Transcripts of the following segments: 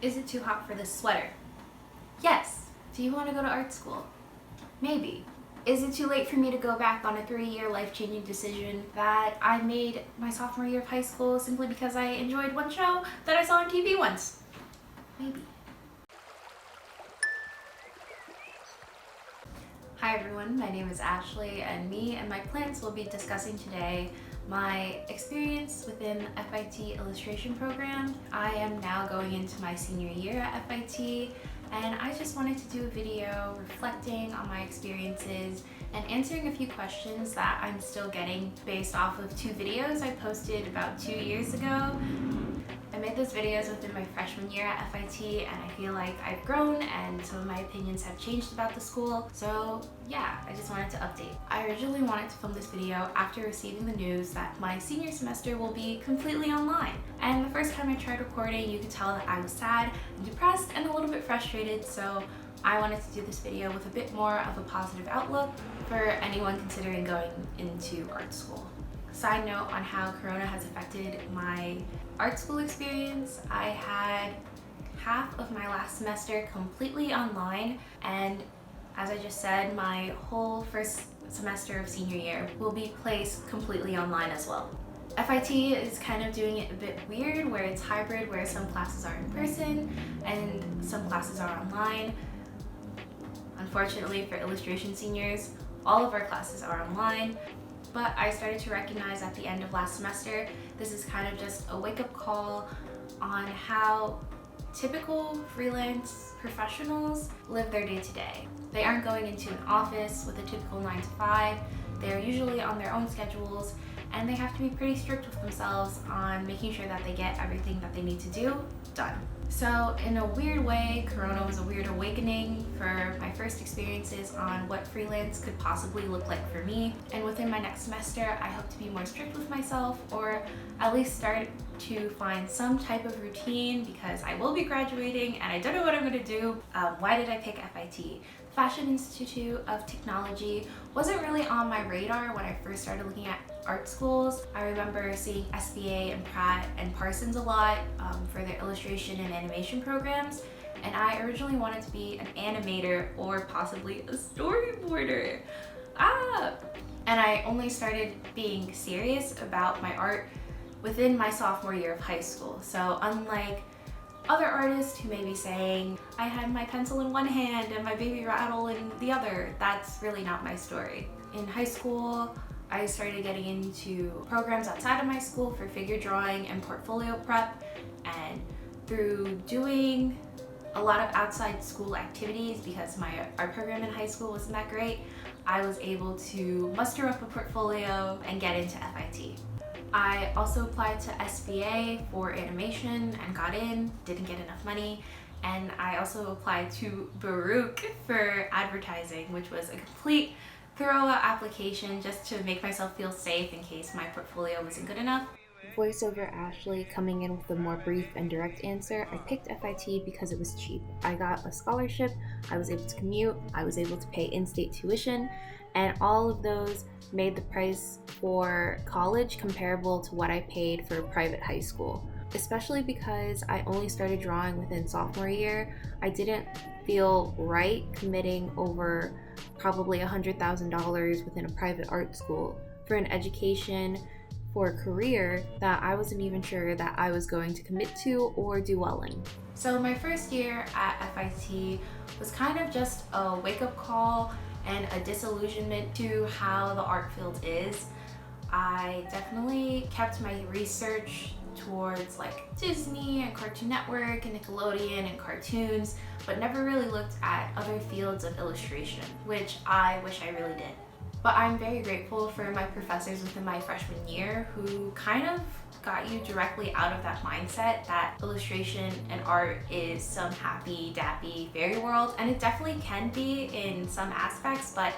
Is it too hot for this sweater? Yes. Do you want to go to art school? Maybe. Is it too late for me to go back on a 3-year life-changing decision that I made my sophomore year of high school simply because I enjoyed one show that I saw on TV once? Maybe. Hi everyone, my name is Ashley, and me and my plants will be discussing today my experience within the FIT illustration program. I am now going into my senior year at FIT, and I just wanted to do a video reflecting on my experiences and answering a few questions that I'm still getting based off of 2 videos I posted about 2 years ago. I made those videos within my freshman year at FIT, and I feel like I've grown and some of my opinions have changed about the school. So yeah, I just wanted to update. I originally wanted to film this video after receiving the news that my senior semester will be completely online. And the first time I tried recording, you could tell that I was sad and depressed and a little bit frustrated, so I wanted to do this video with a bit more of a positive outlook for anyone considering going into art school. Side note on how Corona has affected my art school experience, I had half of my last semester completely online, and as I just said, my whole first semester of senior year will be placed completely online as well. FIT is kind of doing it a bit weird, where it's hybrid, where some classes are in person and some classes are online. Unfortunately for illustration seniors, all of our classes are online. But I started to recognize at the end of last semester, this is kind of just a wake-up call on how typical freelance professionals live their day-to-day. They aren't going into an office with a typical 9 to 5. They're usually on their own schedules, and they have to be pretty strict with themselves on making sure that they get everything that they need to do done. So in a weird way, Corona was a weird awakening for my first experiences on what freelance could possibly look like for me. And within my next semester, I hope to be more strict with myself, or at least start to find some type of routine, because I will be graduating and I don't know what I'm going to do. Why did I pick FIT? Fashion Institute of Technology wasn't really on my radar when I first started looking at art schools. I remember seeing SBA and Pratt and Parsons a lot for their illustration and animation programs, and I originally wanted to be an animator or possibly a storyboarder. And I only started being serious about my art within my sophomore year of high school. So unlike other artists who may be saying, I had my pencil in one hand and my baby rattle in the other, that's really not my story. In high school, I started getting into programs outside of my school for figure drawing and portfolio prep, and through doing a lot of outside school activities, because my art program in high school wasn't that great, I was able to muster up a portfolio and get into FIT. I also applied to SBA for animation and got in, didn't get enough money, and I also applied to Baruch for advertising, which was a complete thorough application just to make myself feel safe in case my portfolio wasn't good enough. Voiceover Ashley coming in with a more brief and direct answer, I picked FIT because it was cheap. I got a scholarship, I was able to commute, I was able to pay in-state tuition, and all of those made the price for college comparable to what I paid for private high school. Especially because I only started drawing within sophomore year, I didn't feel right committing over probably $100,000 within a private art school for an education for a career that I wasn't even sure that I was going to commit to or do well in. So my first year at FIT was kind of just a wake-up call and a disillusionment to how the art field is. I definitely kept my research towards like Disney and Cartoon Network and Nickelodeon and cartoons, but never really looked at other fields of illustration, which I wish I really did. But I'm very grateful for my professors within my freshman year who kind of got you directly out of that mindset that illustration and art is some happy, dappy fairy world, and it definitely can be in some aspects, but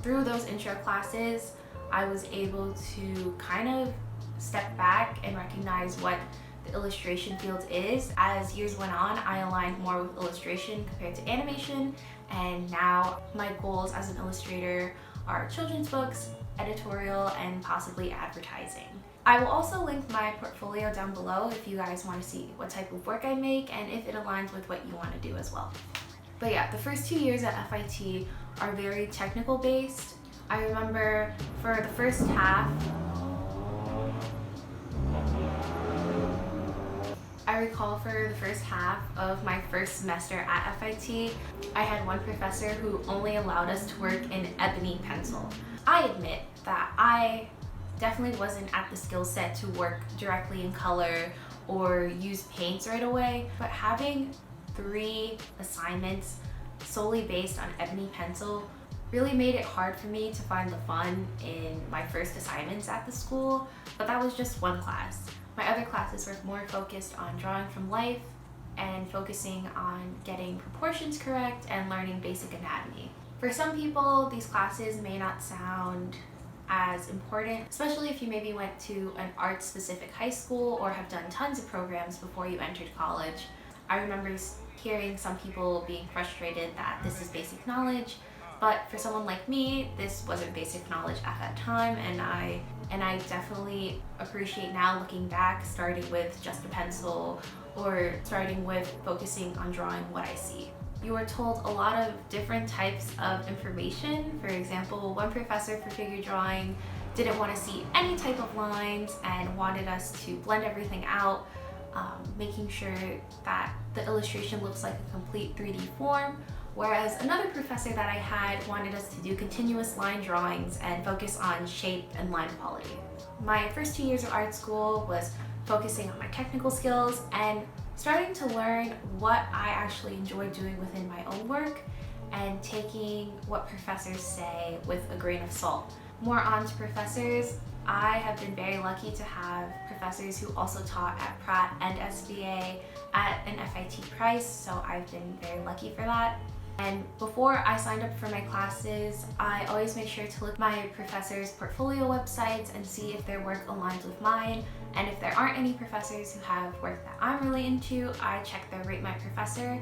through those intro classes, I was able to kind of step back and recognize what the illustration field is. As years went on, I aligned more with illustration compared to animation, and now my goals as an illustrator are children's books, editorial, and possibly advertising. I will also link my portfolio down below if you guys want to see what type of work I make and if it aligns with what you want to do as well. But yeah, the first 2 years at FIT are very technical based. I remember for the first half, of my first semester at FIT, I had one professor who only allowed us to work in ebony pencil. I admit that I definitely wasn't at the skill set to work directly in color or use paints right away, but having 3 assignments solely based on ebony pencil really made it hard for me to find the fun in my first assignments at the school, but that was just one class. My other classes were more focused on drawing from life and focusing on getting proportions correct and learning basic anatomy. For some people, these classes may not sound as important, especially if you maybe went to an art-specific high school or have done tons of programs before you entered college. I remember hearing some people being frustrated that this is basic knowledge, but for someone like me, this wasn't basic knowledge at that time, and I definitely appreciate now looking back, starting with just a pencil or starting with focusing on drawing what I see. You were told a lot of different types of information. For example, one professor for figure drawing didn't want to see any type of lines and wanted us to blend everything out, making sure that the illustration looks like a complete 3D form, whereas another professor that I had wanted us to do continuous line drawings and focus on shape and line quality. My first 2 years of art school was focusing on my technical skills and starting to learn what I actually enjoy doing within my own work and taking what professors say with a grain of salt. More on to professors. I have been very lucky to have professors who also taught at Pratt and SVA at an FIT price, so I've been very lucky for that. And before I signed up for my classes, I always make sure to look at my professors' portfolio websites and see if their work aligns with mine. And if there aren't any professors who have work that I'm really into, I check their Rate My Professor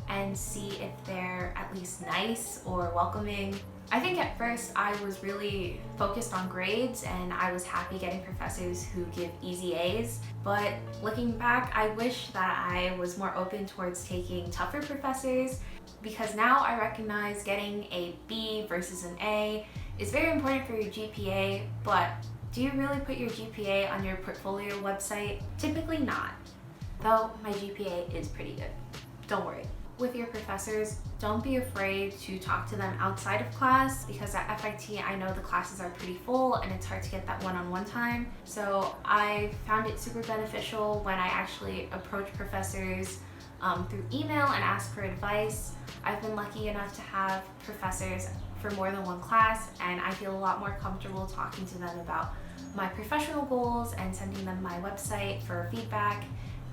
and see if they're at least nice or welcoming. I think at first I was really focused on grades and I was happy getting professors who give easy A's, but looking back, I wish that I was more open towards taking tougher professors, because now I recognize getting a B versus an A is very important for your GPA, but do you really put your GPA on your portfolio website? Typically not, though my GPA is pretty good. Don't worry. With your professors, don't be afraid to talk to them outside of class, because at FIT I know the classes are pretty full and it's hard to get that one-on-one time. So I found it super beneficial when I actually approach professors through email and ask for advice. I've been lucky enough to have professors for more than one class, and I feel a lot more comfortable talking to them about my professional goals and sending them my website for feedback,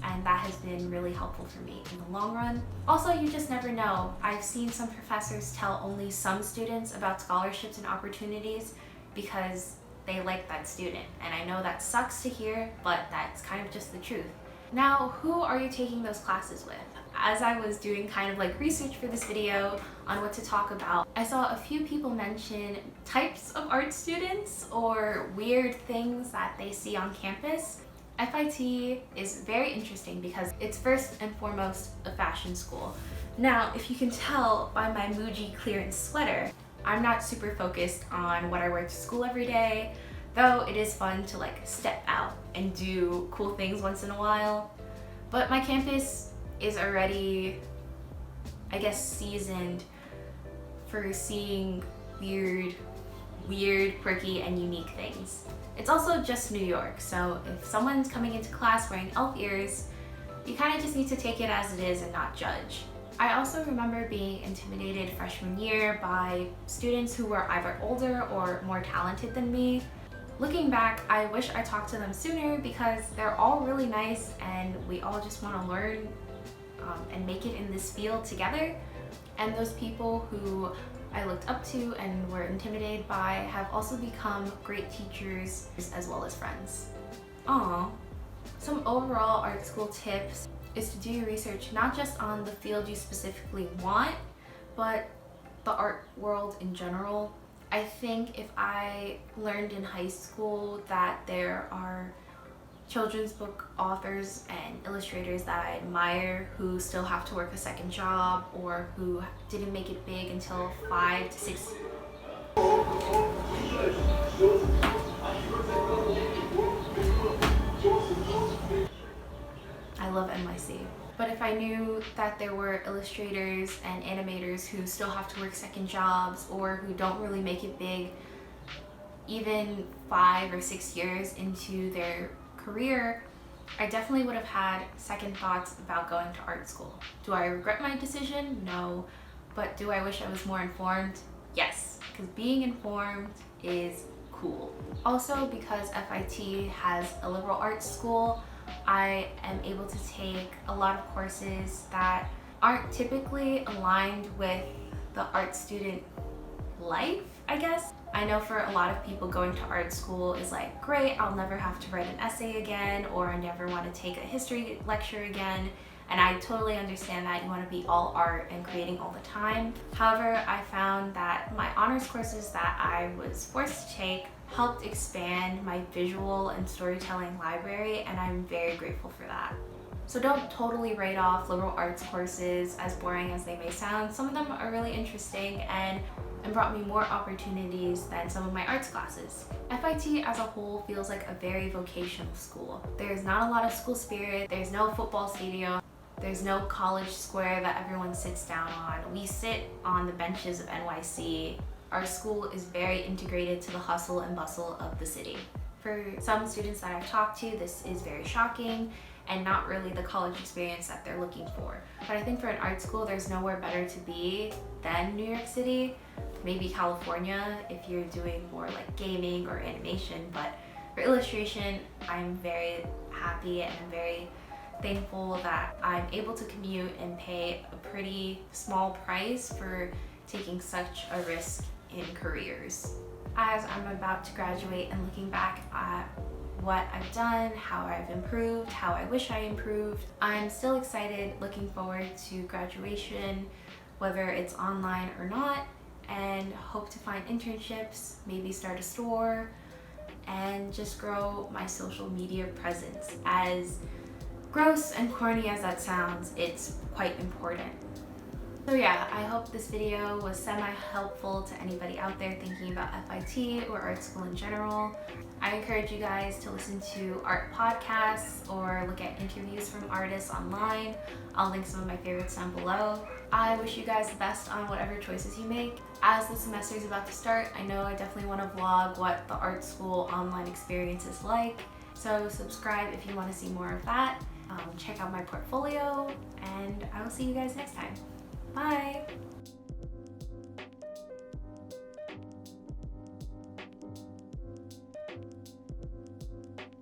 and that has been really helpful for me in the long run. Also, you just never know. I've seen some professors tell only some students about scholarships and opportunities because they like that student, and I know that sucks to hear, but that's kind of just the truth. Now, who are you taking those classes with? As I was doing kind of like research for this video on what to talk about, I saw a few people mention types of art students or weird things that they see on campus. FIT is very interesting because it's first and foremost a fashion school. Now, if you can tell by my Muji clearance sweater, I'm not super focused on what I wear to school every day, though it is fun to like step out and do cool things once in a while. But my campus is already, I guess, seasoned for seeing weird, quirky, and unique things. It's also just New York, so if someone's coming into class wearing elf ears, you kind of just need to take it as it is and not judge. I also remember being intimidated freshman year by students who were either older or more talented than me. Looking back, I wish I talked to them sooner because they're all really nice and we all just want to learn and make it in this field together. And those people who I looked up to and were intimidated by have also become great teachers as well as friends. Some overall art school tips is to do your research not just on the field you specifically want, but the art world in general. I think if I learned in high school that there are children's book authors and illustrators that I admire who still have to work a second job or who didn't make it big until 5 to 6. I love NYC. But if I knew that there were illustrators and animators who still have to work second jobs or who don't really make it big even 5 or 6 years into their career, I definitely would have had second thoughts about going to art school. Do I regret my decision? No. But do I wish I was more informed? Yes, because being informed is cool. Also, because FIT has a liberal arts school, I am able to take a lot of courses that aren't typically aligned with the art student life, I guess. I know for a lot of people going to art school is like, great, I'll never have to write an essay again, or I never want to take a history lecture again. And I totally understand that you want to be all art and creating all the time. However, I found that my honors courses that I was forced to take helped expand my visual and storytelling library, and I'm very grateful for that. So don't totally write off liberal arts courses, as boring as they may sound. Some of them are really interesting and brought me more opportunities than some of my arts classes. FIT as a whole feels like a very vocational school. There's not a lot of school spirit, there's no football stadium, there's no college square that everyone sits down on. We sit on the benches of NYC. Our school is very integrated to the hustle and bustle of the city. For some students that I've talked to, this is very shocking and not really the college experience that they're looking for. But I think for an art school, there's nowhere better to be than New York City. Maybe California if you're doing more like gaming or animation, but for illustration, I'm very happy and I'm very thankful that I'm able to commute and pay a pretty small price for taking such a risk in careers. As I'm about to graduate and looking back at what I've done, how I've improved, how I wish I improved, I'm still excited, looking forward to graduation, whether it's online or not, and hope to find internships, maybe start a store, and just grow my social media presence. As gross and corny as that sounds, it's quite important. So yeah, I hope this video was semi-helpful to anybody out there thinking about FIT or art school in general. I encourage you guys to listen to art podcasts or look at interviews from artists online. I'll link some of my favorites down below. I wish you guys the best on whatever choices you make. As the semester is about to start, I know I definitely want to vlog what the art school online experience is like. So subscribe if you want to see more of that. Check out my portfolio, and I will see you guys next time.